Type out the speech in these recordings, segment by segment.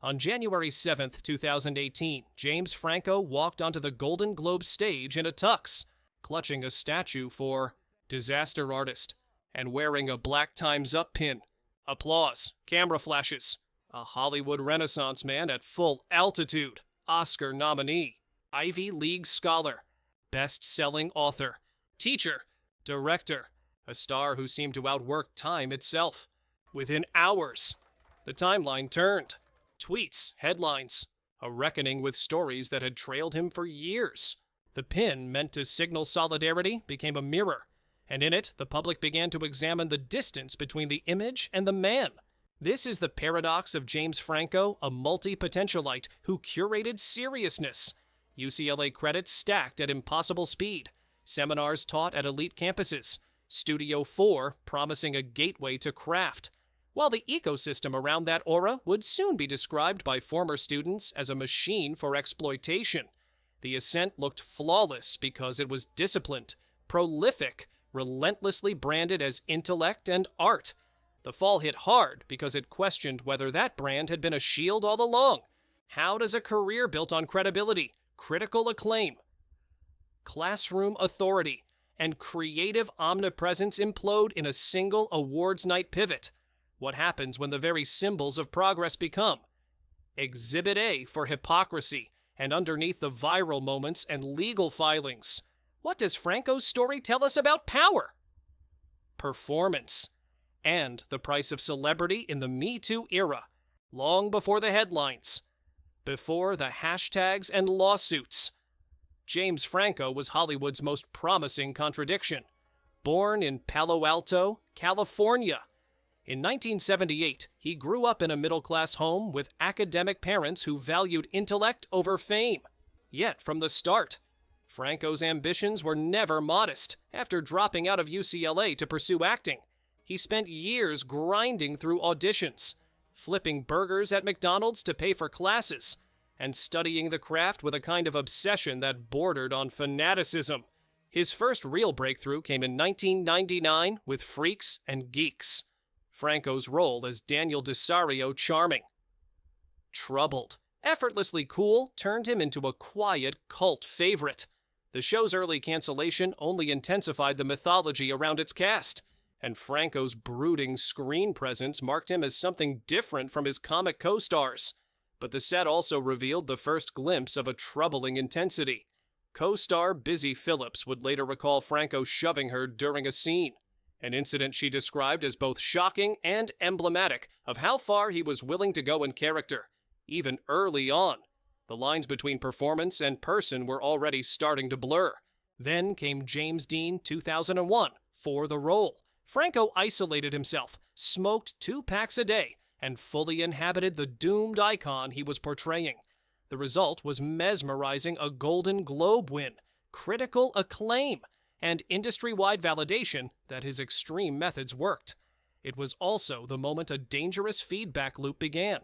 On January 7th, 2018, James Franco walked onto the Golden Globe stage in a tux, clutching a statue for Disaster Artist and wearing a Black Time's Up pin. Applause, camera flashes. A Hollywood Renaissance man at full altitude, Oscar nominee, Ivy League scholar, best-selling author, teacher, director, a star who seemed to outwork time itself. Within hours, the timeline turned. Tweets, headlines, a reckoning with stories that had trailed him for years. The pin, meant to signal solidarity, became a mirror, and in it, the public began to examine the distance between the image and the man. This is the paradox of James Franco, a multi-potentialite who curated seriousness. UCLA credits stacked at impossible speed, seminars taught at elite campuses, Studio 4 promising a gateway to craft, while the ecosystem around that aura would soon be described by former students as a machine for exploitation. The ascent looked flawless because it was disciplined, prolific, relentlessly branded as intellect and art. The fall hit hard because it questioned whether that brand had been a shield all along. How does a career built on credibility, critical acclaim, classroom authority, and creative omnipresence implode in a single awards night pivot? What happens when the very symbols of progress become Exhibit A for hypocrisy, and underneath the viral moments and legal filings? What does Franco's story tell us about power, performance, and the price of celebrity in the Me Too era, long before the headlines, before the hashtags and lawsuits? James Franco was Hollywood's most promising contradiction. Born in Palo Alto, California, in 1978, he grew up in a middle-class home with academic parents who valued intellect over fame. Yet, from the start, Franco's ambitions were never modest. After dropping out of UCLA to pursue acting, he spent years grinding through auditions, flipping burgers at McDonald's to pay for classes, and studying the craft with a kind of obsession that bordered on fanaticism. His first real breakthrough came in 1999 with Freaks and Geeks. Franco's role as Daniel Desario charming. Troubled, effortlessly cool turned him into a quiet cult favorite. The show's early cancellation only intensified the mythology around its cast, and Franco's brooding screen presence marked him as something different from his comic co-stars. But the set also revealed the first glimpse of a troubling intensity. Co-star Busy Phillips would later recall Franco shoving her during a scene, an incident she described as both shocking and emblematic of how far he was willing to go in character, even early on. The lines between performance and person were already starting to blur. Then came James Dean 2001 for the role. Franco isolated himself, smoked 2 packs a day, and fully inhabited the doomed icon he was portraying. The result was mesmerizing, a Golden Globe win, critical acclaim, and industry-wide validation that his extreme methods worked. It was also the moment a dangerous feedback loop began.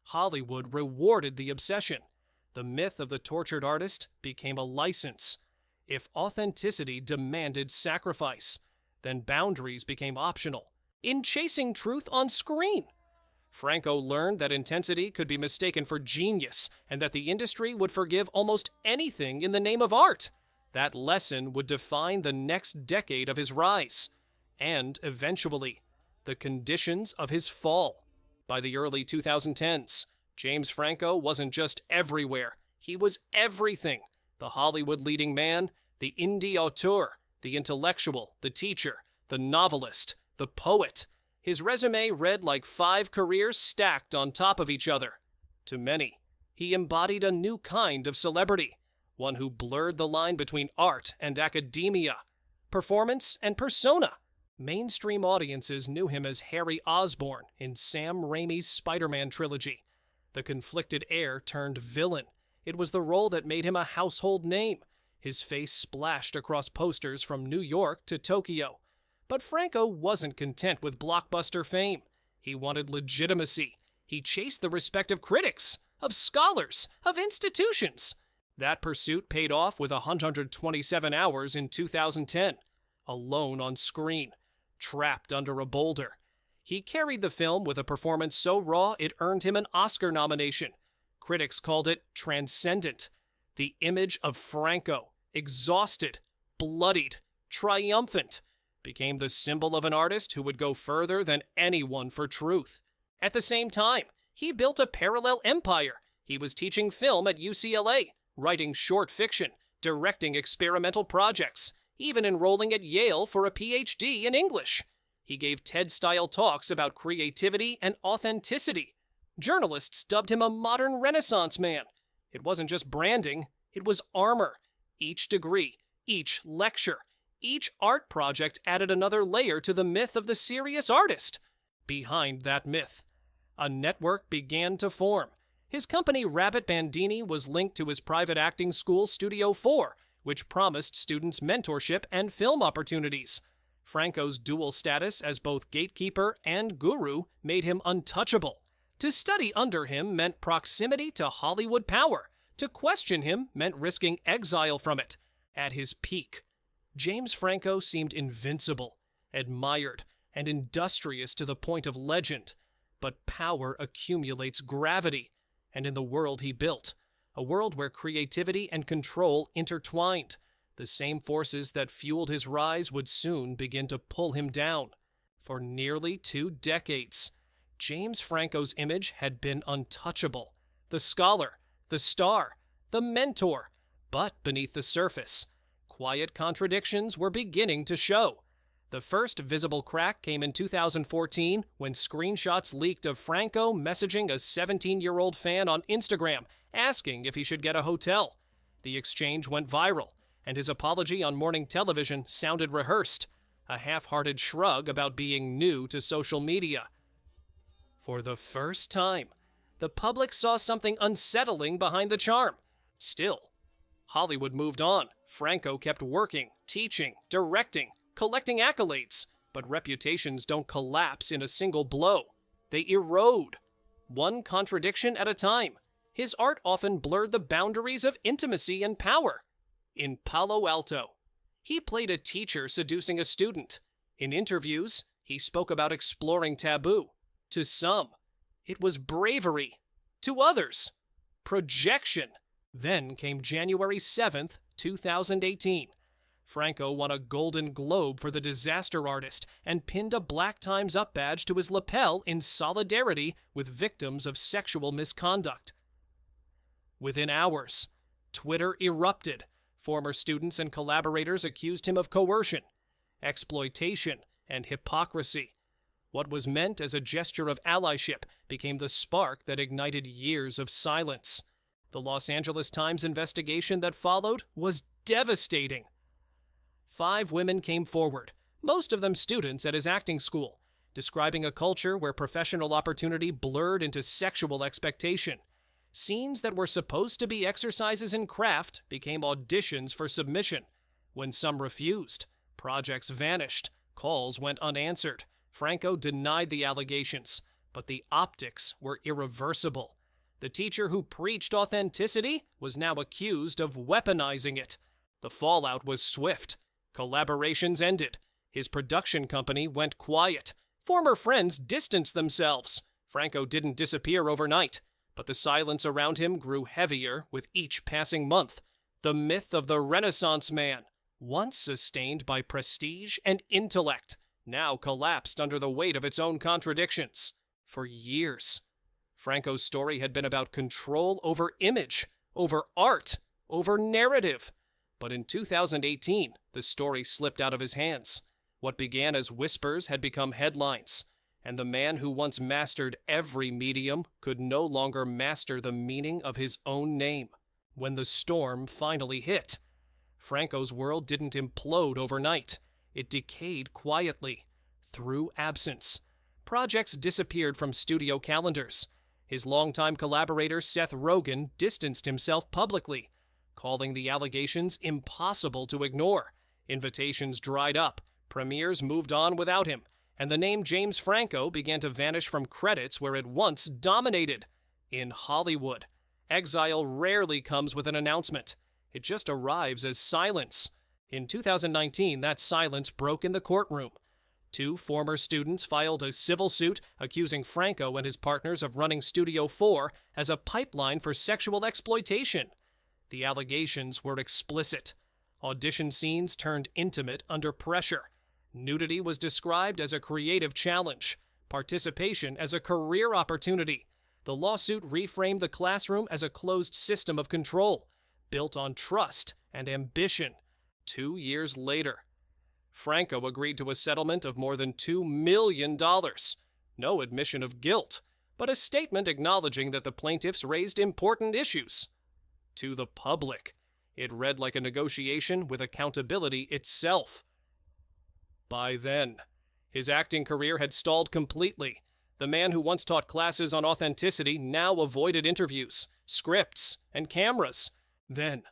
Hollywood rewarded the obsession. The myth of the tortured artist became a license. If authenticity demanded sacrifice, then boundaries became optional. In chasing truth on screen, Franco learned that intensity could be mistaken for genius, and that the industry would forgive almost anything in the name of art. That lesson would define the next decade of his rise, and, eventually, the conditions of his fall. By the early 2010s, James Franco wasn't just everywhere, he was everything. The Hollywood leading man, the indie auteur, the intellectual, the teacher, the novelist, the poet. His resume read like 5 careers stacked on top of each other. To many, he embodied a new kind of celebrity, one who blurred the line between art and academia, performance and persona. Mainstream audiences knew him as Harry Osborn in Sam Raimi's Spider-Man trilogy. The conflicted heir turned villain. It was the role that made him a household name. His face splashed across posters from New York to Tokyo. But Franco wasn't content with blockbuster fame. He wanted legitimacy. He chased the respect of critics, of scholars, of institutions. That pursuit paid off with 127 hours in 2010, alone on screen, trapped under a boulder. He carried the film with a performance so raw it earned him an Oscar nomination. Critics called it transcendent. The image of Franco, exhausted, bloodied, triumphant, became the symbol of an artist who would go further than anyone for truth. At the same time, he built a parallel empire. He was teaching film at UCLA, writing short fiction, directing experimental projects, even enrolling at Yale for a PhD in English. He gave TED-style talks about creativity and authenticity. Journalists dubbed him a modern Renaissance man. It wasn't just branding, it was armor. Each degree, each lecture, each art project added another layer to the myth of the serious artist. Behind that myth, a network began to form. His company Rabbit Bandini was linked to his private acting school Studio 4, which promised students mentorship and film opportunities. Franco's dual status as both gatekeeper and guru made him untouchable. To study under him meant proximity to Hollywood power. To question him meant risking exile from it. At his peak, James Franco seemed invincible, admired, and industrious to the point of legend. But power accumulates gravity, and in the world he built, a world where creativity and control intertwined, the same forces that fueled his rise would soon begin to pull him down. For nearly 2 decades, James Franco's image had been untouchable. The scholar, the star, the mentor. But beneath the surface, quiet contradictions were beginning to show. The first visible crack came in 2014 when screenshots leaked of Franco messaging a 17-year-old fan on Instagram asking if he should get a hotel. The exchange went viral, and his apology on morning television sounded rehearsed, a half-hearted shrug about being new to social media. For the first time, the public saw something unsettling behind the charm. Still, Hollywood moved on. Franco kept working, teaching, directing, collecting accolades, but reputations don't collapse in a single blow. They erode, one contradiction at a time. His art often blurred the boundaries of intimacy and power. In Palo Alto, he played a teacher seducing a student. In interviews, he spoke about exploring taboo. To some, it was bravery. To others, projection. Then came January 7th, 2018. Franco won a Golden Globe for the disaster artist and pinned a Black Times Up badge to his lapel in solidarity with victims of sexual misconduct. Within hours, Twitter erupted. Former students and collaborators accused him of coercion, exploitation, and hypocrisy. What was meant as a gesture of allyship became the spark that ignited years of silence. The Los Angeles Times investigation that followed was devastating. 5 women came forward, most of them students at his acting school, describing a culture where professional opportunity blurred into sexual expectation. Scenes that were supposed to be exercises in craft became auditions for submission. When some refused, projects vanished, calls went unanswered. Franco denied the allegations, but the optics were irreversible. The teacher who preached authenticity was now accused of weaponizing it. The fallout was swift. Collaborations ended. His production company went quiet. Former friends distanced themselves. Franco didn't disappear overnight, but the silence around him grew heavier with each passing month. The myth of the Renaissance man, once sustained by prestige and intellect, now collapsed under the weight of its own contradictions. For years, Franco's story had been about control over image, over art, over narrative. But in 2018, the story slipped out of his hands. What began as whispers had become headlines, and the man who once mastered every medium could no longer master the meaning of his own name. When the storm finally hit, Franco's world didn't implode overnight. It decayed quietly, through absence. Projects disappeared from studio calendars. His longtime collaborator Seth Rogen distanced himself publicly, calling the allegations impossible to ignore. Invitations dried up, premieres moved on without him, and the name James Franco began to vanish from credits where it once dominated. In Hollywood, exile rarely comes with an announcement. It just arrives as silence. In 2019, that silence broke in the courtroom. 2 former students filed a civil suit accusing Franco and his partners of running Studio 4 as a pipeline for sexual exploitation. The allegations were explicit. Audition scenes turned intimate under pressure. Nudity was described as a creative challenge, participation as a career opportunity. The lawsuit reframed the classroom as a closed system of control, built on trust and ambition. 2 years later, Franco agreed to a settlement of more than $2 million. No admission of guilt, but a statement acknowledging that the plaintiffs raised important issues. To the public, it read like a negotiation with accountability itself. By then, his acting career had stalled completely. The man who once taught classes on authenticity now avoided interviews, scripts, and cameras. Then,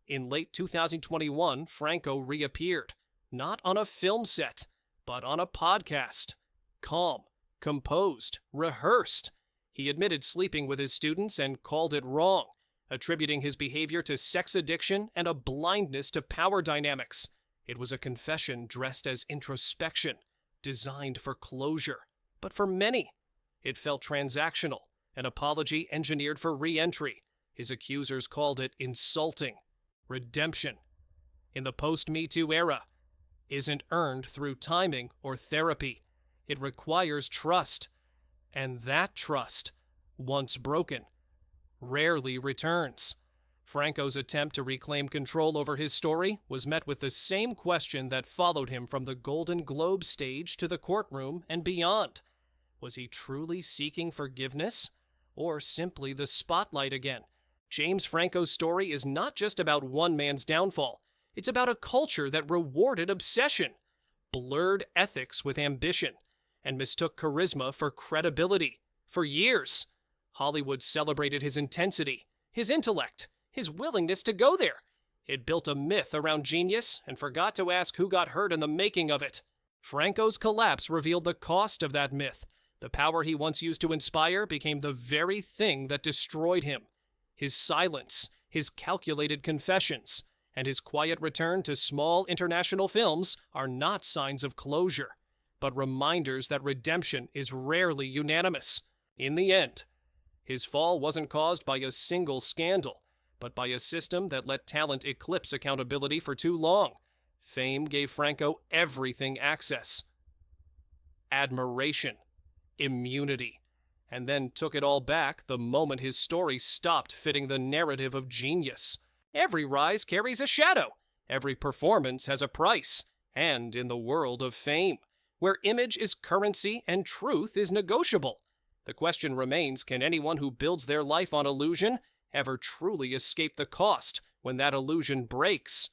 in late 2021, Franco reappeared, not on a film set, but on a podcast. Calm, composed, rehearsed. He admitted sleeping with his students and called it wrong, attributing his behavior to sex addiction and a blindness to power dynamics. It was a confession dressed as introspection, designed for closure. But for many, it felt transactional, an apology engineered for re-entry. His accusers called it insulting. Redemption, in the post-Me Too era, isn't earned through timing or therapy. It requires trust. And that trust, once broken, rarely returns. Franco's attempt to reclaim control over his story was met with the same question that followed him from the Golden Globe stage to the courtroom and beyond. Was he truly seeking forgiveness, or simply the spotlight again? James Franco's story is not just about one man's downfall. It's about a culture that rewarded obsession, blurred ethics with ambition, and mistook charisma for credibility. For years, Hollywood celebrated his intensity, his intellect, his willingness to go there. It built a myth around genius and forgot to ask who got hurt in the making of it. Franco's collapse revealed the cost of that myth. The power he once used to inspire became the very thing that destroyed him. His silence, his calculated confessions, and his quiet return to small international films are not signs of closure, but reminders that redemption is rarely unanimous. In the end, his fall wasn't caused by a single scandal, but by a system that let talent eclipse accountability for too long. Fame gave Franco everything access. Admiration, immunity, and then took it all back the moment his story stopped fitting the narrative of genius. Every rise carries a shadow. Every performance has a price. And in the world of fame, where image is currency and truth is negotiable, the question remains, can anyone who builds their life on illusion ever truly escape the cost when that illusion breaks?